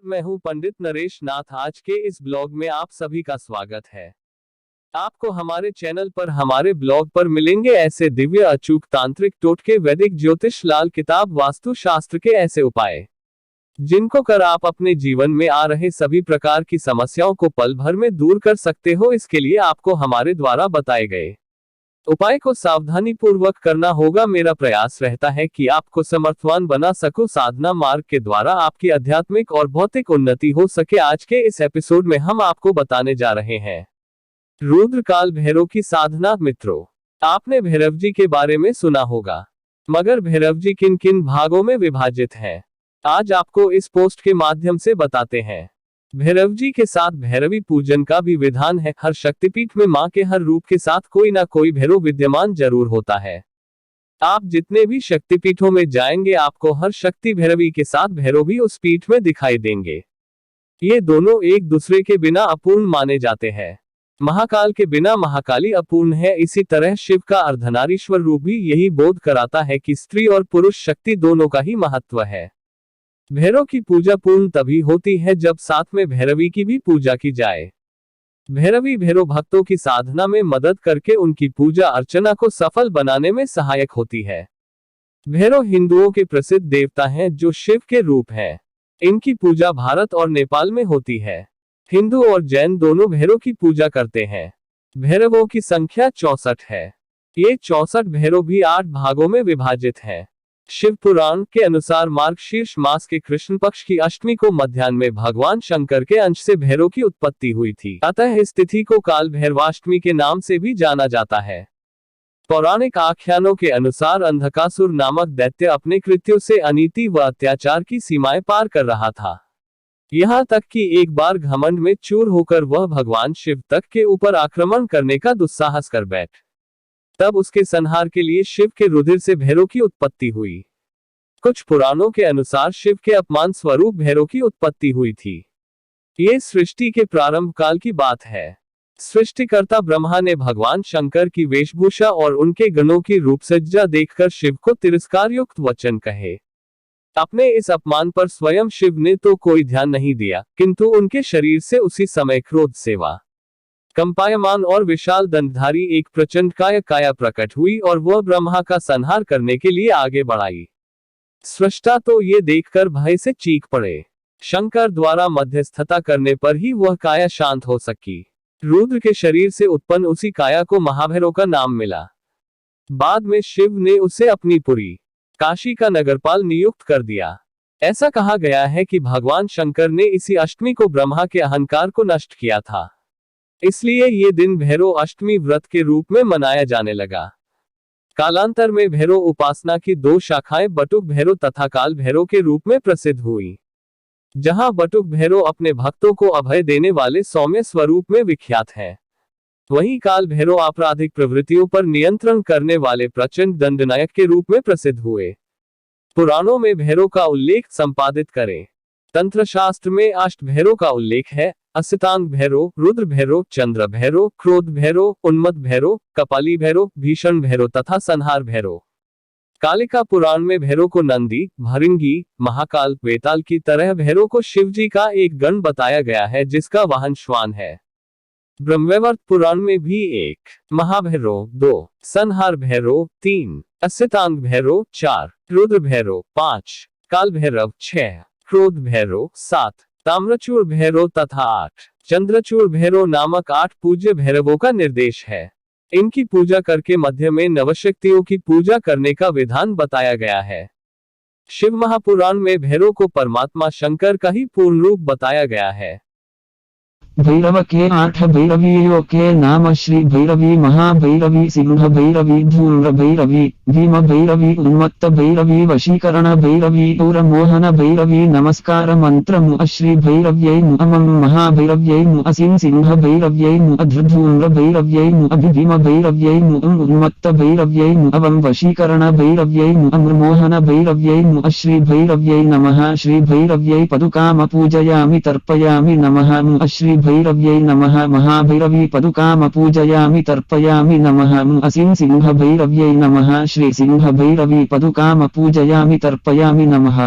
मैं हूं पंडित नरेश नाथ। आज के इस ब्लॉग में आप सभी का स्वागत है। आपको हमारे चैनल पर हमारे ब्लॉग पर मिलेंगे ऐसे दिव्य अचूक तांत्रिक टोटके, वैदिक ज्योतिष, लाल किताब, वास्तु शास्त्र के ऐसे उपाय जिनको कर आप अपने जीवन में आ रहे सभी प्रकार की समस्याओं को पल भर में दूर कर सकते हो। इसके लिए आपको हमारे द्वारा बताए गए उपाय को सावधानी पूर्वक करना होगा। मेरा प्रयास रहता है कि आपको समर्थवान बना सकूं, साधना मार्ग के द्वारा आपकी आध्यात्मिक और भौतिक उन्नति हो सके। आज के इस एपिसोड में हम आपको बताने जा रहे हैं रुद्रकाल भैरव की साधना। मित्रों, आपने भैरव जी के बारे में सुना होगा, मगर भैरव जी किन किन भागों में विभाजित हैं, आज आपको इस पोस्ट के माध्यम से बताते हैं। भैरव जी के साथ भैरवी पूजन का भी विधान है। हर शक्तिपीठ में मां के हर रूप के साथ कोई ना कोई भैरव विद्यमान जरूर होता है। आप जितने भी शक्तिपीठों में जाएंगे, आपको हर शक्ति भैरवी के साथ भैरव भी उस पीठ में दिखाई देंगे। ये दोनों एक दूसरे के बिना अपूर्ण माने जाते हैं। महाकाल के बिना महाकाली अपूर्ण है। इसी तरह शिव का अर्धनारीश्वर रूप भी यही बोध कराता है कि स्त्री और पुरुष शक्ति दोनों का ही महत्व है। भैरव की पूजा पूर्ण तभी होती है जब साथ में भैरवी की भी पूजा की जाए। भैरवी भैरव भक्तों की साधना में मदद करके उनकी पूजा अर्चना को सफल बनाने में सहायक होती है। भैरव हिंदुओं के प्रसिद्ध देवता हैं जो शिव के रूप हैं। इनकी पूजा भारत और नेपाल में होती है। हिंदू और जैन दोनों भैरव की पूजा करते हैं। भैरवों की संख्या 64 है। ये 64 भैरव भी 8 भागों में विभाजित हैं। शिव पुराण के अनुसार मार्गशीर्ष मास के कृष्ण पक्ष की अष्टमी को मध्याह्न में भगवान शंकर के अंश से भैरव की उत्पत्ति हुई थी। अतः इस तिथि को काल भैरवाष्टमी के नाम से भी जाना जाता है। पौराणिक आख्यानों के अनुसार अंधकासुर नामक दैत्य अपने कृत्यों से अनीति व अत्याचार की सीमाएं पार कर रहा था। यहाँ तक कि एक बार घमंड में चूर होकर वह भगवान शिव तक के ऊपर आक्रमण करने का दुस्साहस कर बैठ। तब उसके संहार के लिए शिव के रुधिर से भैरव की उत्पत्ति हुई। कुछ पुराणों के अनुसार शिव के अपमान स्वरूप भैरव की उत्पत्ति हुई थी। ये सृष्टि के प्रारंभ काल की बात है। सृष्टिकर्ता ब्रह्मा ने भगवान शंकर की वेशभूषा और उनके गणों की रूपसज्जा देखकर शिव को तिरस्कार युक्त वचन कहे। अपने इस अपमान पर स्वयं शिव ने तो कोई ध्यान नहीं दिया, किंतु उनके शरीर से उसी समय क्रोध सेवा कंपायमान और विशाल दंडधारी एक प्रचंड काया प्रकट हुई और वह ब्रह्मा का संहार करने के लिए आगे बढ़ाई। सृष्टा तो ये देखकर भय से चीख पड़े। शंकर द्वारा मध्यस्थता करने पर ही वह काया शांत हो सकी। रुद्र के शरीर से उत्पन्न उसी काया को महाभैरव का नाम मिला। बाद में शिव ने उसे अपनी पुरी काशी का नगरपाल नियुक्त कर दिया। ऐसा कहा गया है कि भगवान शंकर ने इसी अष्टमी को ब्रह्मा के अहंकार को नष्ट किया था, इसलिए ये दिन भैरव अष्टमी व्रत के रूप में मनाया जाने लगा। कालांतर में भैरव उपासना की 2 शाखाएं बटुक भैरव तथा काल भैरव के रूप में प्रसिद्ध हुई। जहां बटुक भैरव अपने भक्तों को अभय देने वाले सौम्य स्वरूप में विख्यात है, वहीं काल भैरव आपराधिक प्रवृत्तियों पर नियंत्रण करने वाले प्रचंड दंडनायक के रूप में प्रसिद्ध हुए। पुराणों में भैरव का उल्लेख संपादित करें। तंत्र शास्त्र में अष्ट भैरव का उल्लेख है। असितांग भैरव, रुद्र भैरव, चंद्र भैरव, क्रोध भैरव, उन्मत्त भैरव, कपाली भैरव, भीषण भैरव तथा संहार भैरव। कालिका पुराण में भैरव को नंदी, भृंगी, महाकाल, वेताल की तरह भैरव को शिवजी का एक गण बताया गया है जिसका वाहन श्वान है। ब्रह्मवैवर्त पुराण में भी 1 महाभैरव, 2 संहार भैरव, 3 असितांग भैरव, 4 रुद्र भैरव, 5 काल भैरव, 6 क्रोध भैरव, 7 ताम्रचूर भैरव तथा 8 चंद्रचूर भैरव नामक 8 पूज्य भैरवों का निर्देश है। इनकी पूजा करके मध्य में नवशक्तियों की पूजा करने का विधान बताया गया है। शिव महापुराण में भैरव को परमात्मा शंकर का ही पूर्ण रूप बताया गया है। भैरव के 8 भैरवियों के नाम श्री भैरवी, महाभैरवी, सिंह भैरवी, धूम्र भैरवी, भीम भैरवी, उन्मत्त भैरवी, वशीकरण भैरवी और मोहन भैरवी। नमस्कार मंत्र श्री भैरव्यै नमः, महाभैरव्यै नमः, सिंह भैरव्यै नमः, धूम्र भैरव्यै नमः, भीम भैरव्यै नमः, उन्मत्त भैरव्यै नमः, वशीकरण भैरव्यै नमः, मोहन भैरव्यै नमः। श्री भैरव्यै नमः। श्री भैरव्यै पदुकाम पूजयामि तर्पयामि नमः। श्री भैरव्यै नमः। महाभैरवी पदुकाम पूजयामि तर्पयामि नमः। असिं सिंह भैरव्यै नमः। श्री सिंह भैरवी पदुकाम पूजयामि तर्पयामि नमः।